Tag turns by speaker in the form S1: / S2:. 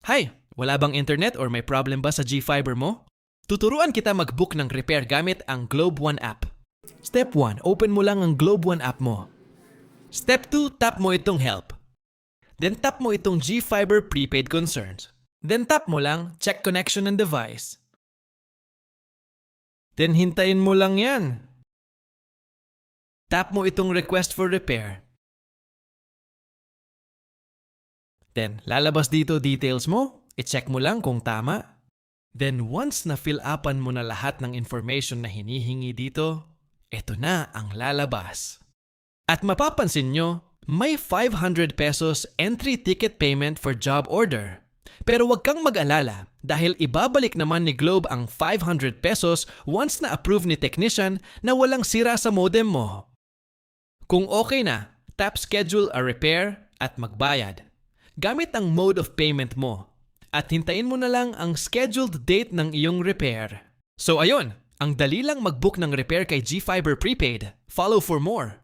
S1: Hi! Wala bang internet or may problem ba sa G-Fiber mo? Tuturuan kita mag-book ng repair gamit ang Globe One app. Step 1, open mo lang ang Globe One app mo. Step 2, tap mo itong Help. Then tap mo itong G-Fiber Prepaid Concerns. Then tap mo lang Check Connection and Device. Then hintayin mo lang yan. Tap mo itong Request for Repair. Then lalabas dito details mo. I-check mo lang kung tama. Then once na fill upan mo na lahat ng information na hinihingi dito, eto na ang lalabas. At mapapansin nyo, may 500 pesos entry ticket payment for job order. Pero wag kang mag-alala dahil ibabalik naman ni Globe ang 500 pesos once na approve ni technician na walang sira sa modem mo. Kung okay na, tap schedule a repair at magbayad. Gamit ang mode of payment mo. At hintayin mo na lang ang scheduled date ng iyong repair. So ayun, ang dali lang mag-book ng repair kay G-Fiber Prepaid. Follow for more.